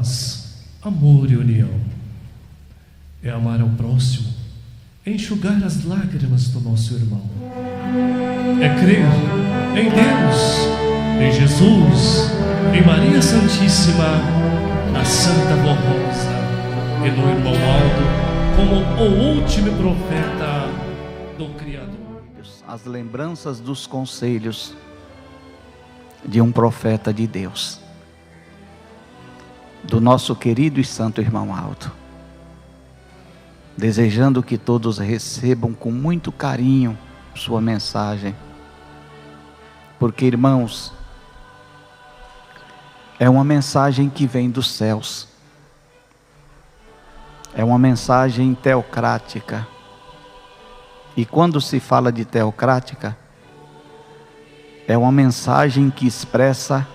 paz, amor e união. É amar ao próximo, é enxugar as lágrimas do nosso irmão. É crer em Deus, em Jesus, em Maria Santíssima, na Santa Vó Rosa e no irmão Aldo, como o último profeta do Criador. As lembranças dos conselhos de um profeta de Deus, do nosso querido e santo irmão Aldo, desejando que todos recebam com muito carinho sua mensagem, porque, irmãos, é uma mensagem que vem dos céus, é uma mensagem teocrática. E quando se fala de teocrática, é uma mensagem que expressa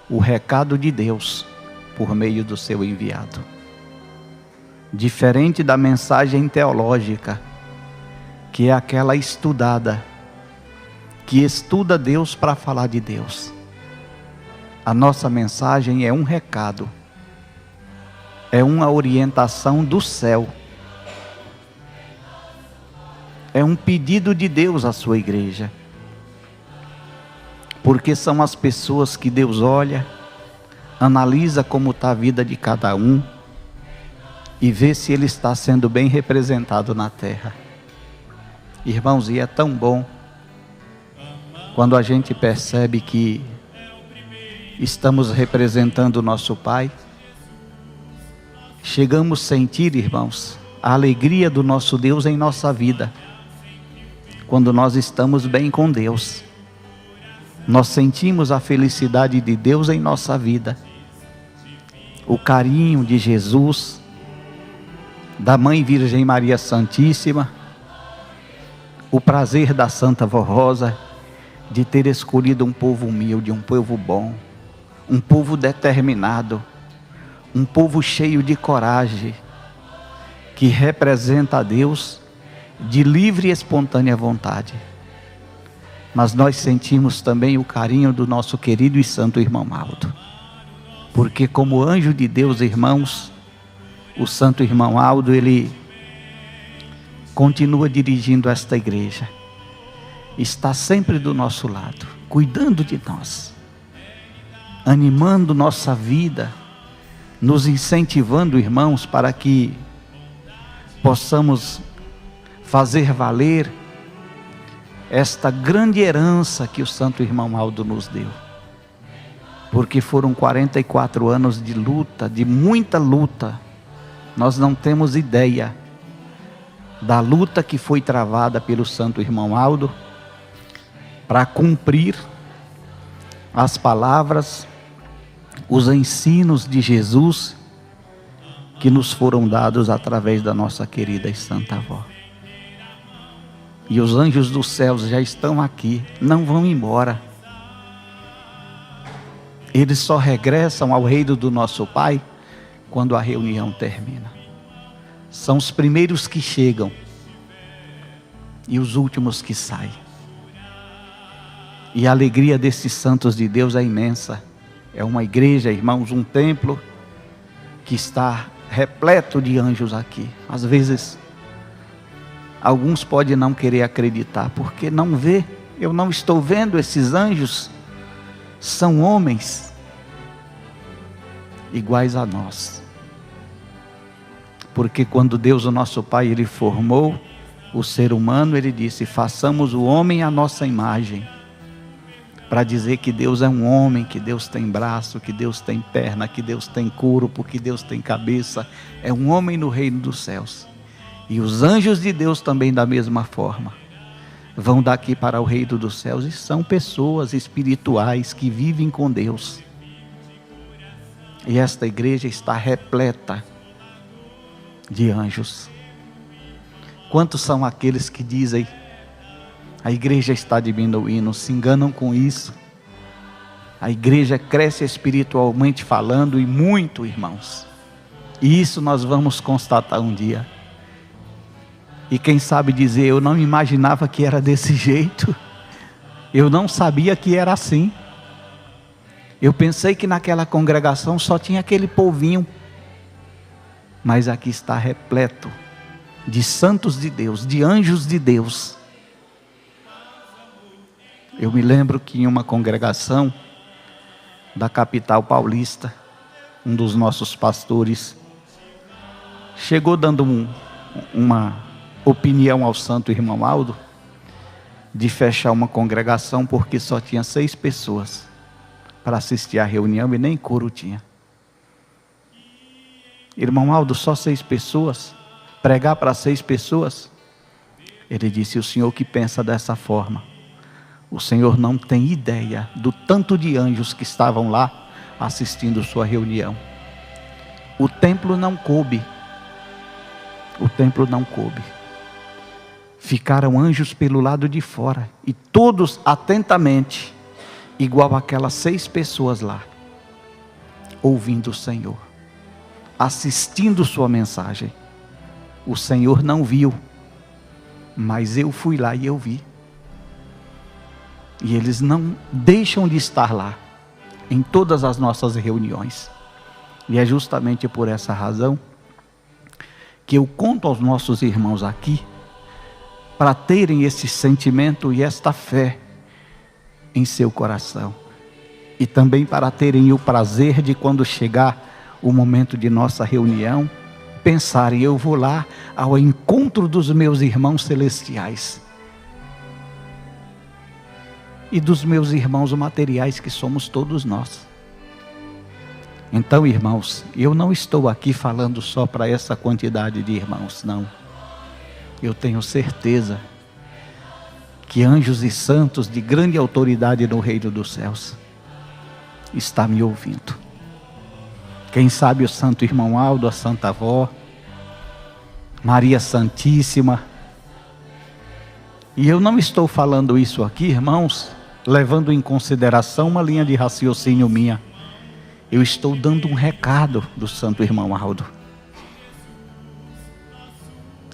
o recado de Deus por meio do seu enviado. Diferente da mensagem teológica, que é aquela estudada, que estuda Deus para falar de Deus. A nossa mensagem é um recado, é uma orientação do céu. É um pedido de Deus à sua igreja. Porque são as pessoas que Deus olha, analisa como está a vida de cada um e vê se ele está sendo bem representado na terra. Irmãos, e é tão bom quando a gente percebe que estamos representando o nosso Pai. Chegamos a sentir, irmãos, a alegria do nosso Deus em nossa vida. Quando nós estamos bem com Deus, nós sentimos a felicidade de Deus em nossa vida, o carinho de Jesus, da Mãe Virgem Maria Santíssima, o prazer da Santa Vó Rosa de ter escolhido um povo humilde, um povo bom, um povo determinado, um povo cheio de coragem, que representa a Deus de livre e espontânea vontade. Mas nós sentimos também o carinho do nosso querido e santo irmão Aldo, porque como anjo de Deus, irmãos, o santo irmão Aldo, ele continua dirigindo esta igreja, está sempre do nosso lado, cuidando de nós, animando nossa vida, nos incentivando, irmãos, para que possamos fazer valer esta grande herança que o santo irmão Aldo nos deu. Porque foram 44 anos de luta, de muita luta. Nós não temos ideia da luta que foi travada pelo santo irmão Aldo para cumprir as palavras, os ensinos de Jesus que nos foram dados através da nossa querida e santa avó. E os anjos dos céus já estão aqui, não vão embora. Eles só regressam ao reino do nosso Pai quando a reunião termina. São os primeiros que chegam e os últimos que saem. E a alegria desses santos de Deus é imensa. É uma igreja, irmãos, um templo que está repleto de anjos aqui. Às vezes alguns podem não querer acreditar, porque não vê. Eu não estou vendo esses anjos. São homens iguais a nós. Porque quando Deus, o nosso Pai, Ele formou o ser humano, Ele disse: façamos o homem à nossa imagem. Para dizer que Deus é um homem, que Deus tem braço, que Deus tem perna, que Deus tem corpo, que Deus tem cabeça. É um homem no reino dos céus. E os anjos de Deus também da mesma forma vão daqui para o reino dos céus e são pessoas espirituais que vivem com Deus. E esta igreja está repleta de anjos. Quantos são aqueles que dizem: a igreja está diminuindo? Se enganam com isso. A igreja cresce espiritualmente falando, e muito, irmãos. E isso nós vamos constatar um dia. E quem sabe dizer: eu não imaginava que era desse jeito. Eu não sabia que era assim. Eu pensei que naquela congregação só tinha aquele povinho, mas aqui está repleto de santos de Deus, de anjos de Deus. Eu me lembro que em uma congregação da capital paulista, um dos nossos pastores chegou dando uma opinião ao santo irmão Aldo de fechar uma congregação porque só tinha 6 pessoas para assistir à reunião e nem coro tinha. Irmão Aldo, só 6 pessoas? Pregar para 6 pessoas? Ele disse: o senhor que pensa dessa forma, o senhor não tem ideia do tanto de anjos que estavam lá assistindo sua reunião. O templo não coube. O templo não coube. Ficaram anjos pelo lado de fora, e todos atentamente, igual aquelas 6 pessoas lá, ouvindo o Senhor, assistindo sua mensagem. O Senhor não viu, mas eu fui lá e eu vi. E eles não deixam de estar lá, em todas as nossas reuniões. E é justamente por essa razão que eu conto aos nossos irmãos aqui, para terem esse sentimento e esta fé em seu coração. E também para terem o prazer de, quando chegar o momento de nossa reunião, pensarem: eu vou lá ao encontro dos meus irmãos celestiais. E dos meus irmãos materiais, que somos todos nós. Então, irmãos, eu não estou aqui falando só para essa quantidade de irmãos, não. Eu tenho certeza que anjos e santos de grande autoridade no reino dos céus está me ouvindo. Quem sabe o santo irmão Aldo, a Santa Avó, Maria Santíssima. E eu não estou falando isso aqui, irmãos, levando em consideração uma linha de raciocínio minha. Eu estou dando um recado do santo irmão Aldo.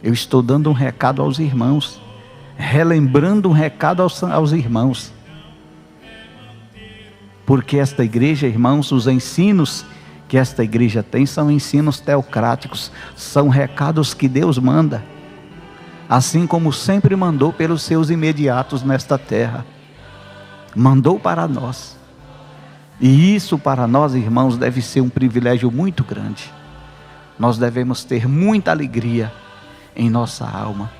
Eu estou dando um recado aos irmãos, relembrando um recado aos irmãos. Porque esta igreja, irmãos, os ensinos que esta igreja tem são ensinos teocráticos, são recados que Deus manda, assim como sempre mandou pelos seus imediatos nesta terra. Mandou para nós. E isso para nós, irmãos, deve ser um privilégio muito grande. Nós devemos ter muita alegria em nossa alma,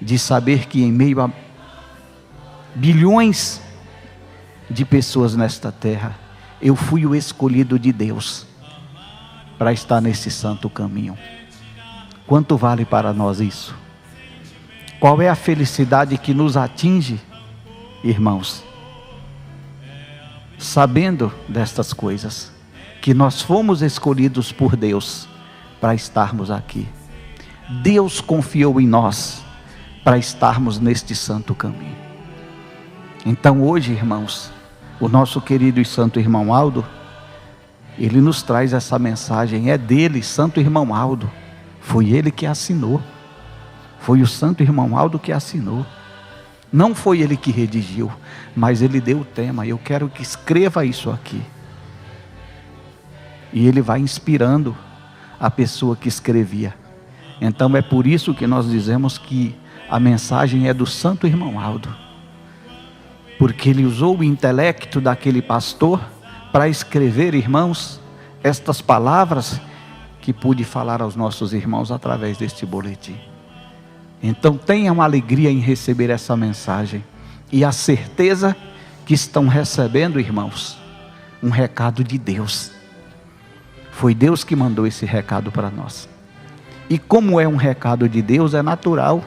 de saber que em meio a bilhões de pessoas nesta terra, eu fui o escolhido de Deus para estar nesse santo caminho. Quanto vale para nós isso? Qual é a felicidade que nos atinge, irmãos, sabendo destas coisas, que nós fomos escolhidos por Deus para estarmos aqui. Deus confiou em nós para estarmos neste santo caminho. Então hoje, irmãos, o nosso querido e santo irmão Aldo, ele nos traz essa mensagem. É dele, santo irmão Aldo. Foi ele que assinou. Foi o santo irmão Aldo que assinou. Não foi ele que redigiu, mas ele deu o tema. Eu quero que escreva isso aqui. E ele vai inspirando a pessoa que escrevia. Então é por isso que nós dizemos que a mensagem é do santo irmão Aldo. Porque ele usou o intelecto daquele pastor para escrever, irmãos, estas palavras que pude falar aos nossos irmãos através deste boletim. Então tenham alegria em receber essa mensagem e a certeza que estão recebendo, irmãos, um recado de Deus. Foi Deus que mandou esse recado para nós. E como é um recado de Deus, é natural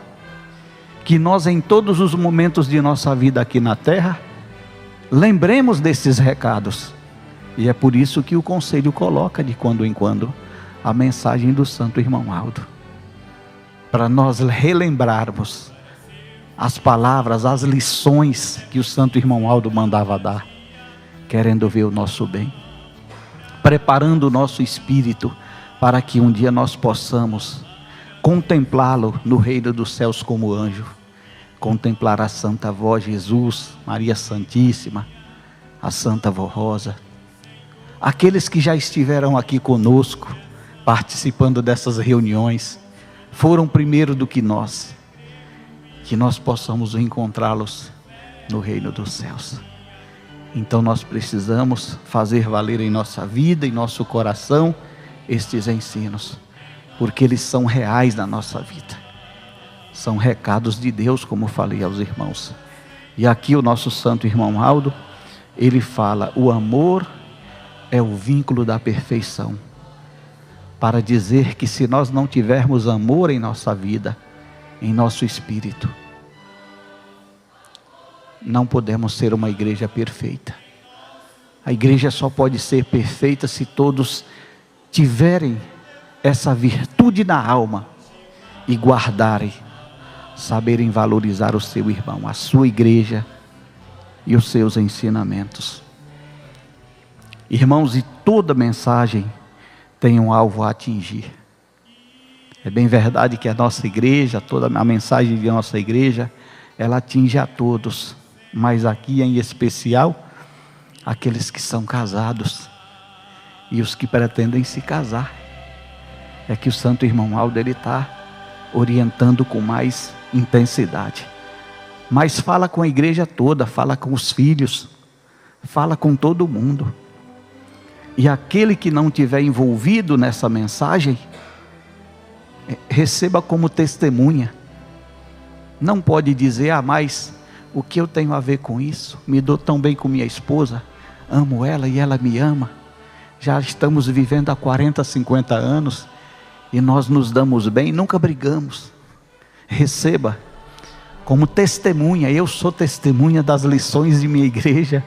que nós, em todos os momentos de nossa vida aqui na terra, lembremos desses recados. E é por isso que o conselho coloca de quando em quando a mensagem do santo irmão Aldo, para nós relembrarmos as palavras, as lições que o santo irmão Aldo mandava dar, querendo ver o nosso bem, preparando o nosso espírito para que um dia nós possamos contemplá-lo no reino dos céus como anjo, contemplar a Santa Avó Jesus, Maria Santíssima, a Santa Avó Rosa, aqueles que já estiveram aqui conosco, participando dessas reuniões, foram primeiro do que nós, que nós possamos encontrá-los no reino dos céus. Então nós precisamos fazer valer em nossa vida, em nosso coração, estes ensinos, porque eles são reais na nossa vida, são recados de Deus, como falei aos irmãos. E aqui o nosso santo irmão Aldo, ele fala: o amor é o vínculo da perfeição, para dizer que se nós não tivermos amor em nossa vida, em nosso espírito, não podemos ser uma igreja perfeita. A igreja só pode ser perfeita se todos tiverem essa virtude na alma e guardarem, saberem valorizar o seu irmão, a sua igreja e os seus ensinamentos. Irmãos, e toda mensagem tem um alvo a atingir. É bem verdade que a nossa igreja, toda a mensagem de nossa igreja, ela atinge a todos, mas aqui em especial, aqueles que são casados e os que pretendem se casar. É que o santo irmão Aldo, ele está orientando com mais intensidade. Mas fala com a igreja toda, fala com os filhos, fala com todo mundo. E aquele que não tiver envolvido nessa mensagem, receba como testemunha. Não pode dizer: mas o que eu tenho a ver com isso? Me dou tão bem com minha esposa, amo ela e ela me ama. Já estamos vivendo há 40, 50 anos e nós nos damos bem, nunca brigamos. Receba como testemunha. Eu sou testemunha das lições de minha igreja.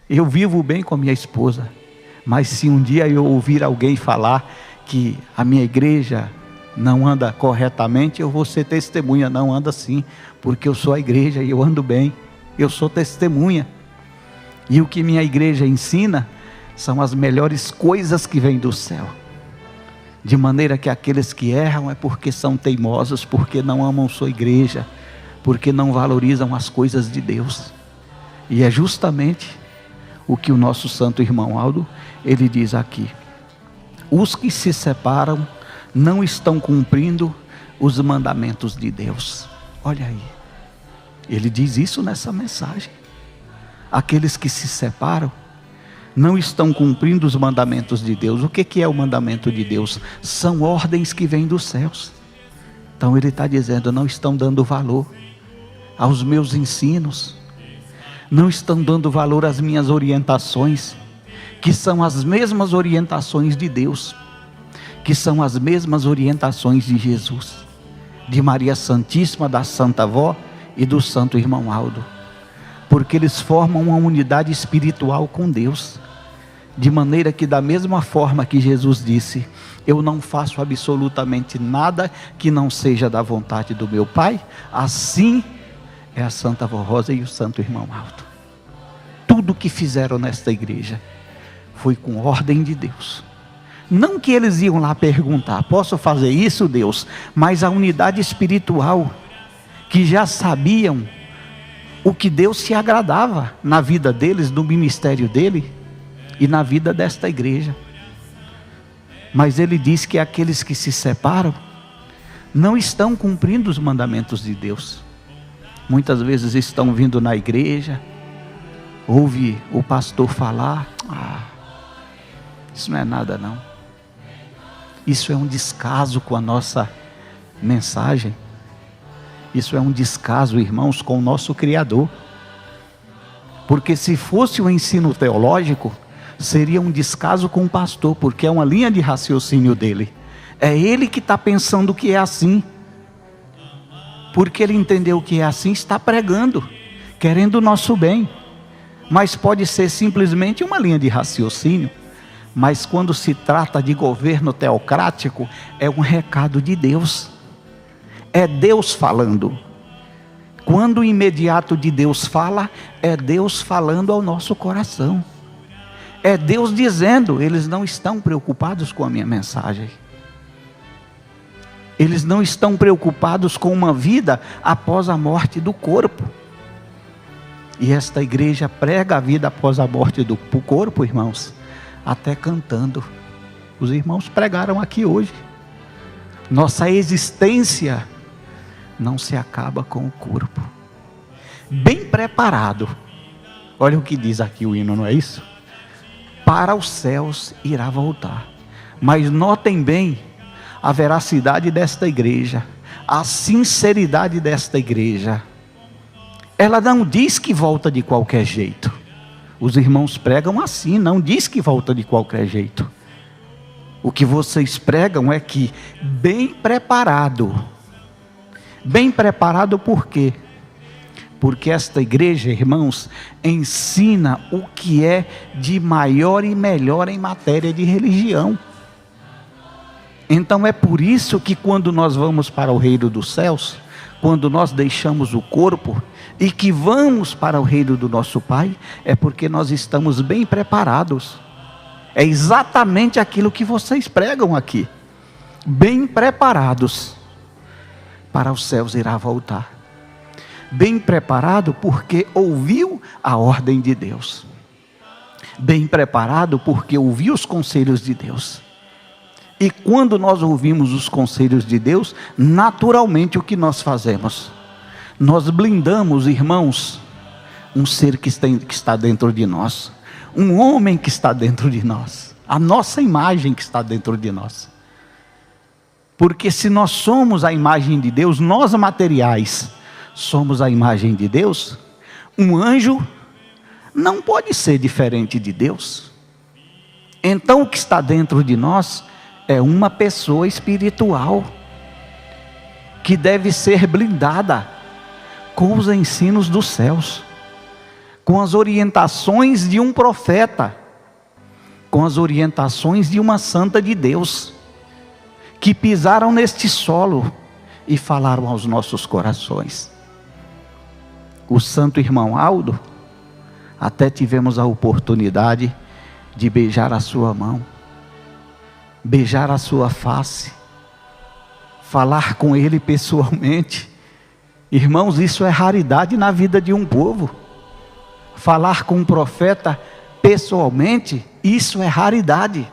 Eu vivo bem com a minha esposa. Mas se um dia eu ouvir alguém falar que a minha igreja não anda corretamente, eu vou ser testemunha. Não anda assim, porque eu sou a igreja e eu ando bem. Eu sou testemunha. E o que minha igreja ensina são as melhores coisas que vêm do céu. De maneira que aqueles que erram é porque são teimosos, porque não amam sua igreja, porque não valorizam as coisas de Deus. E é justamente o que o nosso santo irmão Aldo, ele diz aqui: os que se separam não estão cumprindo os mandamentos de Deus. Olha aí, ele diz isso nessa mensagem. Aqueles que se separam não estão cumprindo os mandamentos de Deus. O que é o mandamento de Deus? São ordens que vêm dos céus. Então ele está dizendo: não estão dando valor aos meus ensinos, não estão dando valor às minhas orientações, que são as mesmas orientações de Deus, que são as mesmas orientações de Jesus, de Maria Santíssima, da Santa Avó e do Santo Irmão Aldo, porque eles formam uma unidade espiritual com Deus, de maneira que da mesma forma que Jesus disse: eu não faço absolutamente nada que não seja da vontade do meu Pai, assim é a Santa Avó Rosa e o Santo Irmão Aldo. Tudo que fizeram nesta igreja foi com ordem de Deus. Não que eles iam lá perguntar: posso fazer isso, Deus? Mas a unidade espiritual, que já sabiam o que Deus se agradava na vida deles, no ministério dele e na vida desta igreja. Mas ele diz que aqueles que se separam não estão cumprindo os mandamentos de Deus. Muitas vezes estão vindo na igreja, ouve o pastor falar: isso não é nada não. Isso é um descaso com a nossa mensagem. Isso é um descaso, irmãos, com o nosso Criador. Porque se fosse um ensino teológico, seria um descaso com o pastor, porque é uma linha de raciocínio dele. É ele que está pensando que é assim. Porque ele entendeu que é assim, está pregando, querendo o nosso bem. Mas pode ser simplesmente uma linha de raciocínio. Mas quando se trata de governo teocrático, é um recado de Deus. É Deus falando. Quando o imediato de Deus fala, é Deus falando ao nosso coração. É Deus dizendo: eles não estão preocupados com a minha mensagem. Eles não estão preocupados com uma vida após a morte do corpo. E esta igreja prega a vida após a morte do corpo, irmãos, até cantando. Os irmãos pregaram aqui hoje. Nossa existência não se acaba com o corpo. Bem preparado. Olha o que diz aqui o hino, não é isso? Para os céus irá voltar. Mas notem bem a veracidade desta igreja, a sinceridade desta igreja. Ela não diz que volta de qualquer jeito. Os irmãos pregam assim, não diz que volta de qualquer jeito. O que vocês pregam é que bem preparado. Bem preparado por quê? Porque esta igreja, irmãos, ensina o que é de maior e melhor em matéria de religião. Então é por isso que quando nós vamos para o reino dos céus, quando nós deixamos o corpo e que vamos para o reino do nosso Pai, é porque nós estamos bem preparados. É exatamente aquilo que vocês pregam aqui. Bem preparados. Para os céus irá voltar. Bem preparado porque ouviu a ordem de Deus. Bem preparado porque ouviu os conselhos de Deus. E quando nós ouvimos os conselhos de Deus, naturalmente o que nós fazemos? Nós blindamos, irmãos, um ser que está dentro de nós. Um homem que está dentro de nós. A nossa imagem que está dentro de nós. Porque se nós somos a imagem de Deus, nós materiais somos a imagem de Deus, um anjo não pode ser diferente de Deus. Então o que está dentro de nós é uma pessoa espiritual que deve ser blindada com os ensinos dos céus, com as orientações de um profeta, com as orientações de uma santa de Deus, que pisaram neste solo e falaram aos nossos corações. O santo irmão Aldo, até tivemos a oportunidade de beijar a sua mão, beijar a sua face, falar com ele pessoalmente. Irmãos, isso é raridade na vida de um povo. Falar com um profeta pessoalmente, isso é raridade.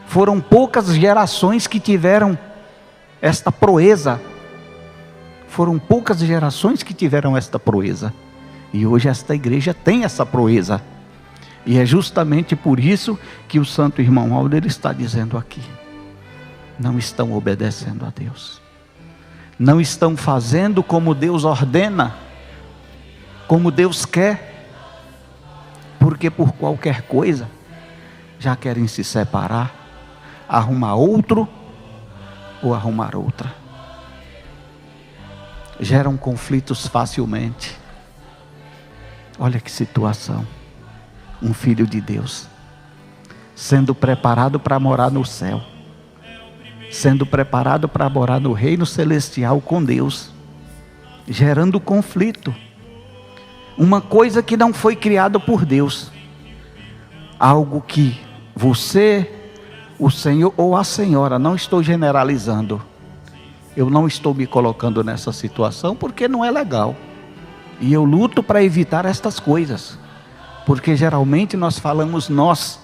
Foram poucas gerações que tiveram esta proeza. Foram poucas gerações que tiveram esta proeza. E hoje esta igreja tem essa proeza. E é justamente por isso que o santo irmão Aldo está dizendo aqui. Não estão obedecendo a Deus. Não estão fazendo como Deus ordena. Como Deus quer. Porque por qualquer coisa já querem se separar, arrumar outro ou arrumar outra. Geram conflitos facilmente. Olha que situação. Um filho de Deus sendo preparado para morar no céu, sendo preparado para morar no reino celestial com Deus, gerando conflito. Uma coisa que não foi criada por Deus, algo que você, o Senhor ou a senhora, não estou generalizando, eu não estou me colocando nessa situação porque não é legal, e eu luto para evitar estas coisas, porque geralmente nós falamos nós,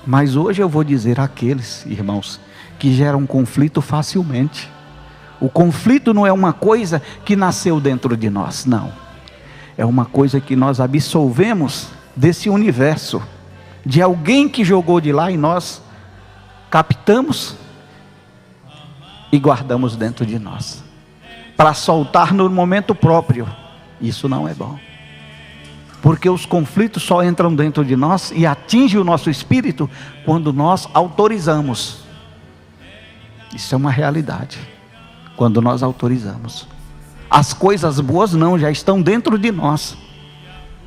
mas hoje eu vou dizer àqueles irmãos que geram conflito facilmente. O conflito não é uma coisa que nasceu dentro de nós, não, é uma coisa que nós absolvemos desse universo, de alguém que jogou de lá e nós captamos e guardamos dentro de nós, para soltar no momento próprio. Isso não é bom, porque os conflitos só entram dentro de nós e atingem o nosso espírito quando nós autorizamos. Isso é uma realidade, quando nós autorizamos. As coisas boas não, já estão dentro de nós.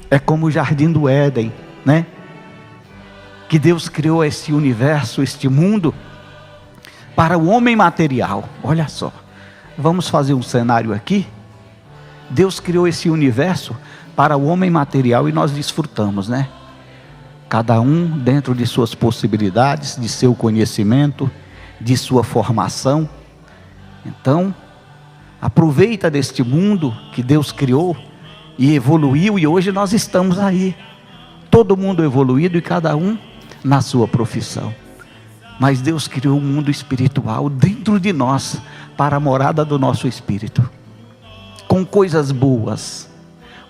É como o jardim do Éden, né? Que Deus criou esse universo, este mundo, para o homem material. Olha só, vamos fazer um cenário aqui. Deus criou esse universo para o homem material e nós desfrutamos, né? Cada um dentro de suas possibilidades, de seu conhecimento, de sua formação. Então, aproveita deste mundo que Deus criou e evoluiu, e hoje nós estamos aí. todo mundo evoluído e cada um na sua profissão. Mas Deus criou um mundo espiritual dentro de nós, para a morada do nosso espírito, com coisas boas,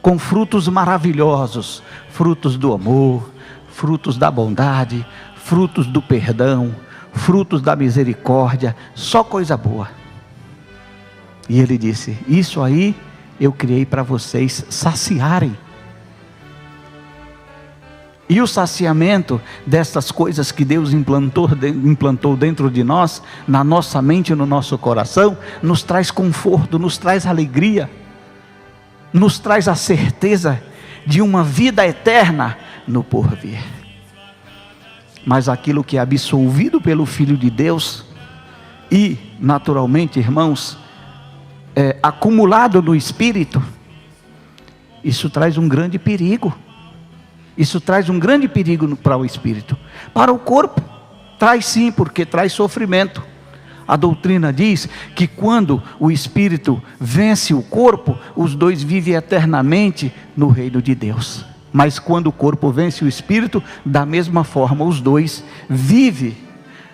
com frutos maravilhosos, frutos do amor, frutos da bondade, frutos do perdão, frutos da misericórdia, só coisa boa. E Ele disse: isso aí eu criei para vocês saciarem. E o saciamento dessas coisas que Deus implantou dentro de nós, na nossa mente e no nosso coração, nos traz conforto, nos traz alegria, nos traz a certeza de uma vida eterna no porvir. Mas aquilo que é absolvido pelo Filho de Deus e, naturalmente, irmãos, acumulado no Espírito, isso traz um grande perigo. Isso traz um grande perigo para o espírito. Para o corpo, traz sim, porque traz sofrimento. A doutrina diz que quando o espírito vence o corpo, os dois vivem eternamente no reino de Deus. Mas quando o corpo vence o espírito, da mesma forma os dois vivem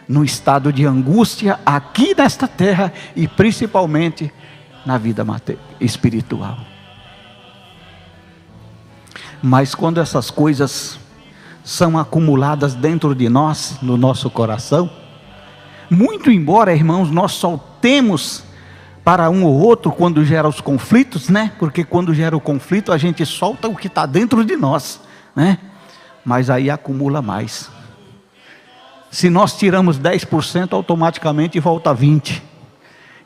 no estado de angústia aqui nesta terra e principalmente na vida espiritual. Mas quando essas coisas são acumuladas dentro de nós, no nosso coração, muito embora, irmãos, nós soltemos para um ou outro quando gera os conflitos, né? Porque quando gera o conflito a gente solta o que está dentro de nós, né? Mas aí acumula mais. Se nós tiramos 10%, automaticamente volta 20%.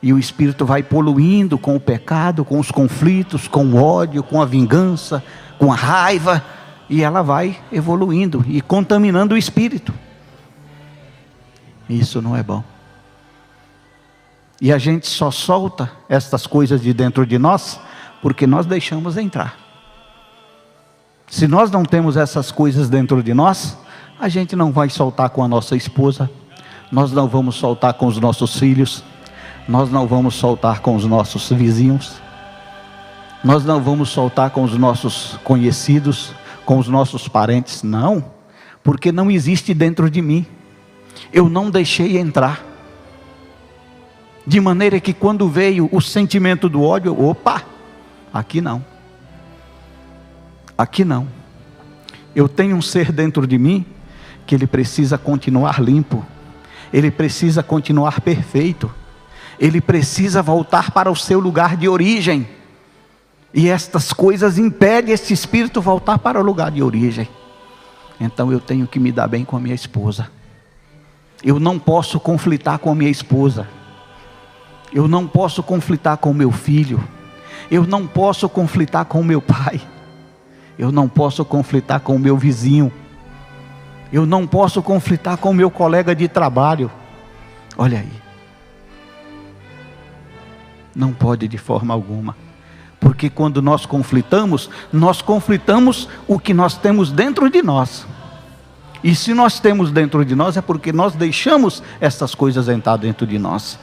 E o espírito vai poluindo com o pecado, com os conflitos, com o ódio, com a vingança, com a raiva, e ela vai evoluindo e contaminando o espírito. Isso não é bom. E a gente só solta estas coisas de dentro de nós porque nós deixamos entrar. Se nós não temos essas coisas dentro de nós, a gente não vai soltar com a nossa esposa, nós não vamos soltar com os nossos filhos, nós não vamos soltar com os nossos vizinhos, nós não vamos soltar com os nossos conhecidos, com os nossos parentes, não, porque não existe dentro de mim, eu não deixei entrar, de maneira que quando veio o sentimento do ódio, opa, aqui não, eu tenho um ser dentro de mim, que ele precisa continuar limpo, ele precisa continuar perfeito, ele precisa voltar para o seu lugar de origem, e estas coisas impedem esse espírito voltar para o lugar de origem. Então eu tenho que me dar bem com a minha esposa, eu não posso conflitar com a minha esposa, eu não posso conflitar com o meu filho, eu não posso conflitar com o meu pai, eu não posso conflitar com o meu vizinho, eu não posso conflitar com o meu colega de trabalho. Olha aí, não pode de forma alguma, porque quando nós conflitamos o que nós temos dentro de nós, e se nós temos dentro de nós, é porque nós deixamos essas coisas entrar dentro de nós,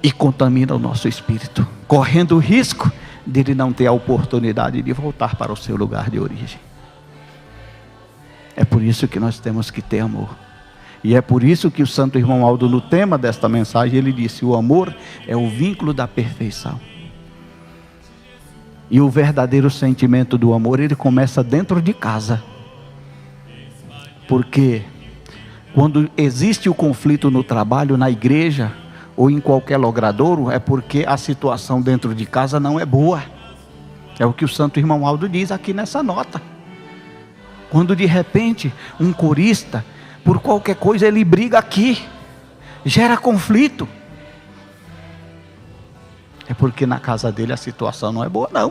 e contamina o nosso espírito, correndo o risco de ele não ter a oportunidade de voltar para o seu lugar de origem. É por isso que nós temos que ter amor, e é por isso que o santo irmão Aldo, no tema desta mensagem, ele disse: o amor é o vínculo da perfeição. E o verdadeiro sentimento do amor, ele começa dentro de casa, porque quando existe o conflito no trabalho, na igreja, ou em qualquer logradouro, é porque a situação dentro de casa não é boa. É o que o santo irmão Aldo diz aqui nessa nota. Quando de repente um corista, por qualquer coisa ele briga aqui, gera conflito, é porque na casa dele a situação não é boa não.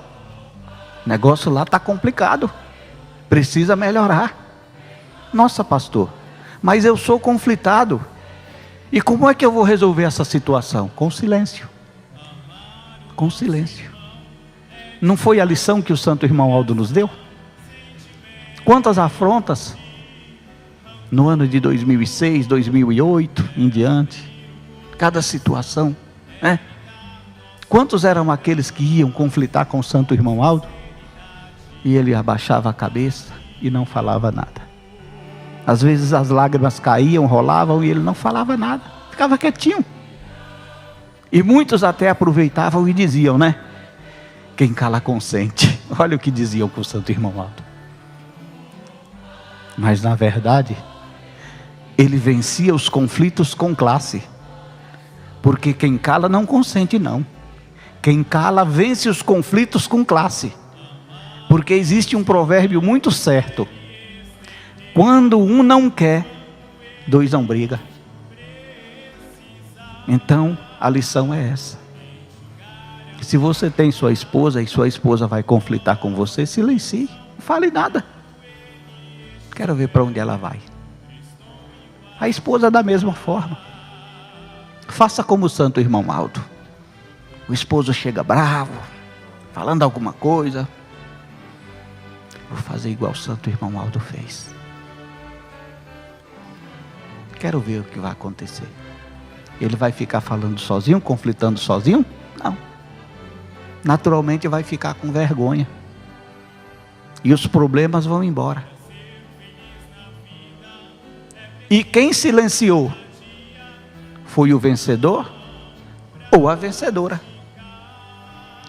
O negócio lá está complicado, precisa melhorar. Nossa, pastor, mas eu sou conflitado, e como é que eu vou resolver essa situação? Com silêncio. Com silêncio. Não foi a lição que o santo irmão Aldo nos deu? Quantas afrontas no ano de 2006, 2008 em diante, cada situação, né? Quantos eram aqueles que iam conflitar com o santo irmão Aldo, e ele abaixava a cabeça, e não falava nada. Às vezes as lágrimas caíam, rolavam e ele não falava nada, ficava quietinho. E muitos até aproveitavam e diziam, né? Quem cala consente. Olha o que diziam com o Santo Irmão Aldo. Mas na verdade, ele vencia os conflitos com classe. Porque quem cala não consente não. Quem cala vence os conflitos com classe. Porque existe um provérbio muito certo. Quando um não quer, dois não brigam. Então, a lição é essa. Se você tem sua esposa e sua esposa vai conflitar com você, silencie, não fale nada. Quero ver para onde ela vai. A esposa da mesma forma. Faça como o Santo Irmão Aldo. O esposo chega bravo, falando alguma coisa. Vou fazer igual o Santo Irmão Aldo fez. Quero ver o que vai acontecer. Ele vai ficar falando sozinho, conflitando sozinho? Não. Naturalmente vai ficar com vergonha. E os problemas vão embora. E quem silenciou? Foi o vencedor ou a vencedora?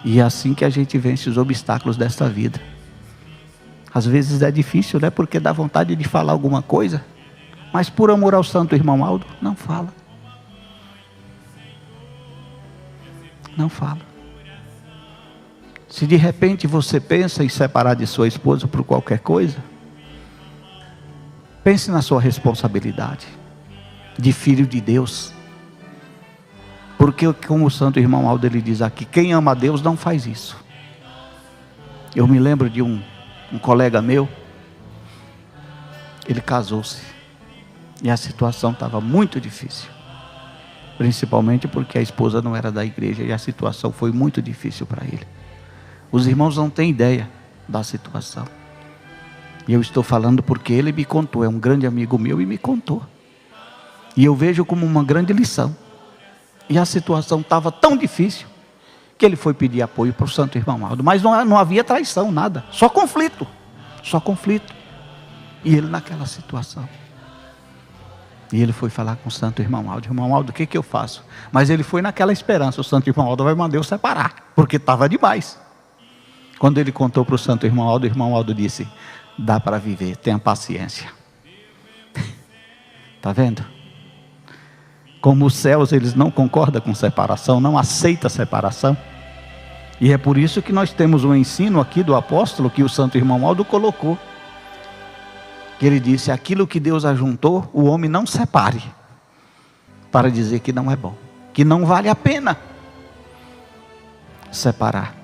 E é assim que a gente vence os obstáculos desta vida. Às vezes é difícil, né? Porque dá vontade de falar alguma coisa. Mas por amor ao Santo Irmão Aldo, não fala. Não fala. Se de repente você pensa em separar de sua esposa por qualquer coisa, pense na sua responsabilidade de filho de Deus. Porque como o Santo Irmão Aldo ele diz aqui, quem ama a Deus não faz isso. Eu me lembro de um colega meu, ele casou-se. E a situação estava muito difícil. Principalmente porque a esposa não era da igreja. E a situação foi muito difícil para ele. Os irmãos não têm ideia da situação. E eu estou falando porque ele me contou. É um grande amigo meu e me contou. E eu vejo como uma grande lição. E a situação estava tão difícil que ele foi pedir apoio para o Santo Irmão Aldo. Mas não havia traição, nada. Só conflito. Só conflito. E ele naquela situação. E ele foi falar com o Santo Irmão Aldo. Irmão Aldo, o que eu faço? Mas ele foi naquela esperança. O Santo Irmão Aldo vai mandar eu separar. Porque estava demais. Quando ele contou para o Santo Irmão Aldo disse, dá para viver, tenha paciência. Está vendo? Como os céus, eles não concordam com separação, não aceitam separação. E é por isso que nós temos um ensino aqui do apóstolo, que o Santo Irmão Aldo colocou. Que ele disse, aquilo que Deus ajuntou, o homem não separe. Para dizer que não é bom. Que não vale a pena separar.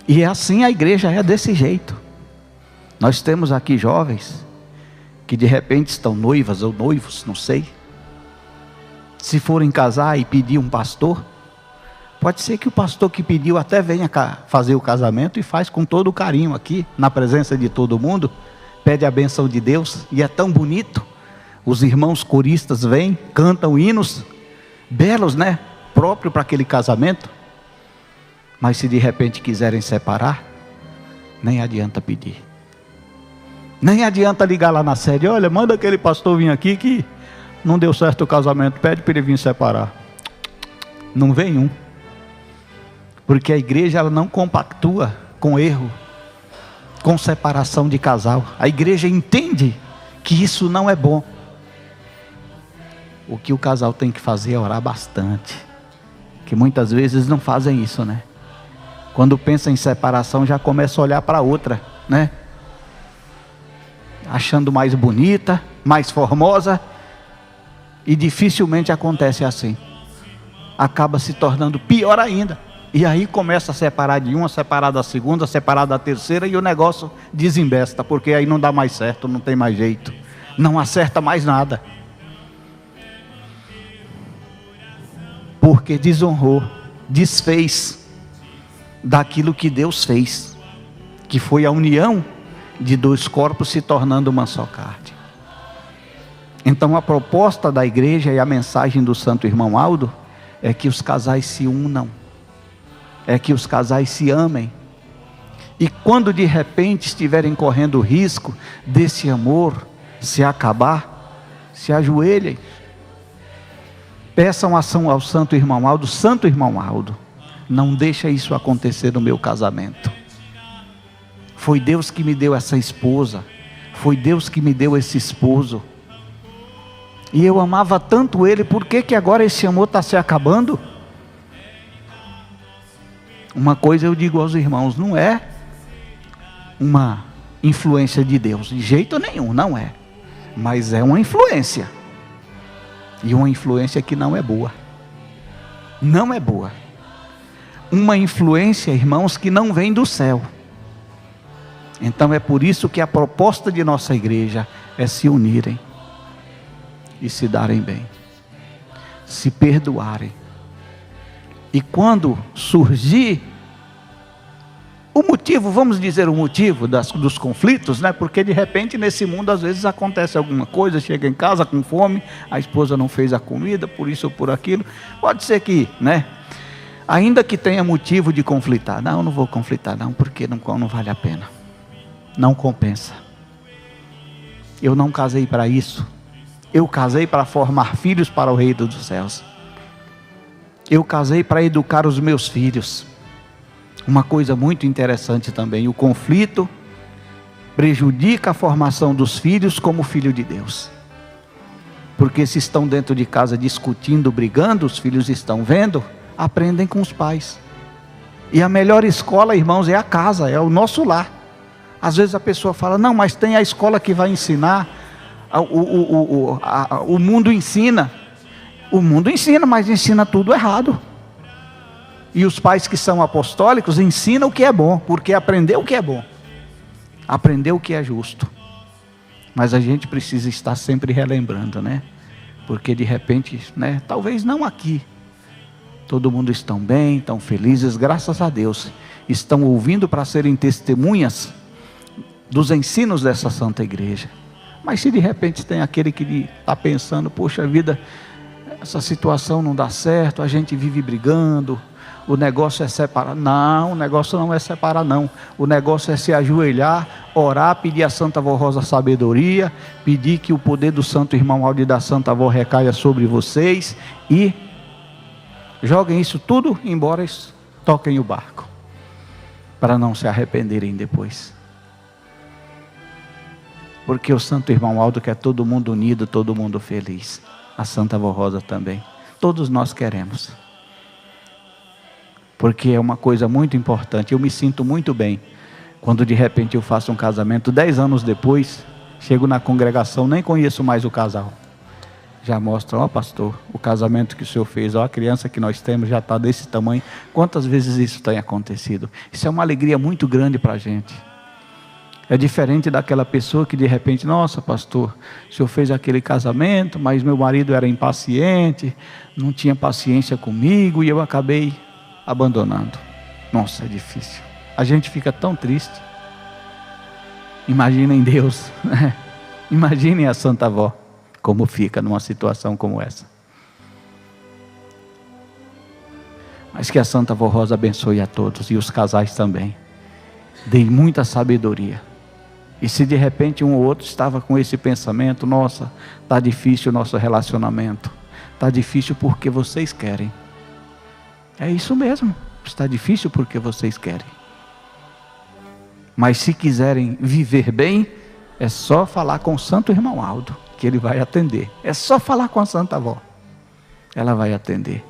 E é assim, a igreja é desse jeito. Nós temos aqui jovens que de repente estão noivas ou noivos, não sei. Se forem casar e pedir um pastor, pode ser que o pastor que pediu até venha fazer o casamento e faz com todo o carinho aqui, na presença de todo mundo, pede a bênção de Deus, e é tão bonito. Os irmãos coristas vêm, cantam hinos belos, né? Próprio para aquele casamento. Mas se de repente quiserem separar, nem adianta pedir. Nem adianta ligar lá na sede, olha, manda aquele pastor vir aqui que não deu certo o casamento, pede para ele vir separar. Não vem um. Porque a igreja ela não compactua com erro, com separação de casal. A igreja entende que isso não é bom. O que o casal tem que fazer é orar bastante. Que muitas vezes não fazem isso, né? Quando pensa em separação já começa a olhar para outra, né? Achando mais bonita, mais formosa. E dificilmente acontece assim. Acaba se tornando pior ainda. E aí começa a separar de uma, separar da segunda, separar da terceira, e o negócio desembesta, porque aí não dá mais certo, não tem mais jeito, não acerta mais nada. Porque desonrou, desfez daquilo que Deus fez, que foi a união de dois corpos se tornando uma só carne. Então a proposta da igreja e a mensagem do Santo Irmão Aldo é que os casais se unam, é que os casais se amem, E quando de repente estiverem correndo o risco desse amor se acabar, se ajoelhem, peçam ação ao santo irmão Aldo: santo irmão Aldo, não deixa isso acontecer no meu casamento. Foi Deus que me deu essa esposa, foi Deus que me deu esse esposo, e eu amava tanto ele, por que agora esse amor está se acabando? Uma coisa eu digo aos irmãos: não é uma influência de Deus, de jeito nenhum, não é, mas é uma influência, e uma influência que não é boa, não é boa, uma influência, irmãos, que não vem do céu. Então é por isso que a proposta de nossa igreja é se unirem e se darem bem, se perdoarem. E quando surgir o motivo, vamos dizer o motivo dos conflitos, né? Porque de repente nesse mundo às vezes acontece alguma coisa, chega em casa com fome, a esposa não fez a comida, por isso ou por aquilo, pode ser que, né? Ainda que tenha motivo de conflitar, não vou conflitar não, porque não vale a pena, não compensa. Eu não casei para isso, eu casei para formar filhos para o reino dos céus, eu casei para educar os meus filhos. Uma coisa muito interessante também: o conflito prejudica a formação dos filhos como filho de Deus, porque se estão dentro de casa discutindo, brigando, os filhos estão vendo, aprendem com os pais. E a melhor escola, irmãos, é a casa, é o nosso lar. Às vezes a pessoa fala: não, mas tem a escola que vai ensinar, o mundo ensina. O mundo ensina, mas ensina tudo errado. E os pais que são apostólicos ensinam o que é bom, porque aprendeu o que é bom, aprendeu o que é justo. Mas a gente precisa estar sempre relembrando, né? Porque de repente, né? Talvez não aqui, todo mundo estão bem, estão felizes, graças a Deus, estão ouvindo para serem testemunhas dos ensinos dessa santa igreja. Mas se de repente tem aquele que está pensando: poxa vida, essa situação não dá certo, a gente vive brigando, o negócio é separar. Não, o negócio não é separar não, o negócio é se ajoelhar, orar, pedir a Santa Avó Rosa sabedoria, pedir que o poder do santo irmão Aldo e da Santa Avó recaia sobre vocês, e joguem isso tudo embora, toquem o barco, para não se arrependerem depois. Porque o santo irmão Aldo quer todo mundo unido, todo mundo feliz. A Santa Avó Rosa também. Todos nós queremos. Porque é uma coisa muito importante. Eu me sinto muito bem quando de repente eu faço um casamento, 10 anos depois, chego na congregação, nem conheço mais o casal. Já mostram: ó pastor, o casamento que o senhor fez, ó a criança que nós temos já está desse tamanho. Quantas vezes isso tem acontecido? Isso é uma alegria muito grande para a gente. É diferente daquela pessoa que de repente: nossa pastor, o senhor fez aquele casamento, mas meu marido era impaciente, não tinha paciência comigo e eu acabei abandonando. Nossa, é difícil, a gente fica tão triste. Imaginem Deus, né? Imaginem a Santa Avó, como fica numa situação como essa. Mas que a Santa Avó Rosa abençoe a todos, e os casais também, dê muita sabedoria. E se de repente um ou outro estava com esse pensamento: nossa, está difícil o nosso relacionamento, está difícil porque vocês querem. É isso mesmo, está difícil porque vocês querem. Mas se quiserem viver bem, é só falar com o santo irmão Aldo, que ele vai atender. É só falar com a Santa Avó, ela vai atender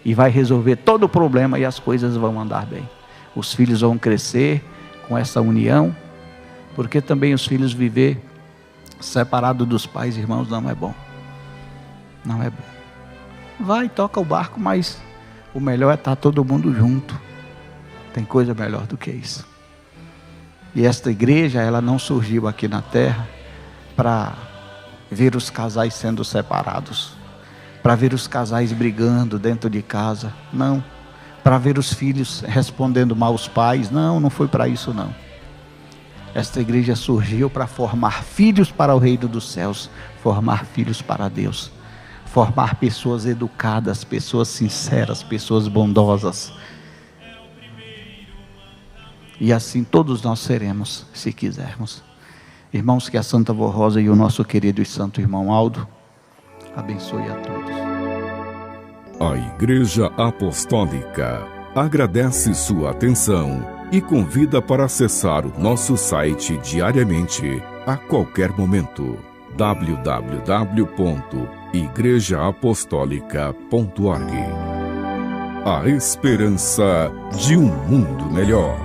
e vai resolver todo o problema, e as coisas vão andar bem. Os filhos vão crescer com essa união, porque também os filhos viver separado dos pais, irmãos, não é bom. Não é bom. Vai, toca o barco, mas o melhor é estar todo mundo junto. Tem coisa melhor do que isso. E esta igreja, ela não surgiu aqui na terra para ver os casais sendo separados, para ver os casais brigando dentro de casa, não. Para ver os filhos respondendo mal aos pais, não foi para isso não. Esta igreja surgiu para formar filhos para o reino dos céus, formar filhos para Deus, formar pessoas educadas, pessoas sinceras, pessoas bondosas. E assim todos nós seremos, se quisermos. Irmãos, que a Santa Vó Rosa e o nosso querido e santo irmão Aldo abençoe a todos. A Igreja Apostólica agradece sua atenção e convida para acessar o nosso site diariamente, a qualquer momento. www.igrejaapostólica.org. A esperança de um mundo melhor.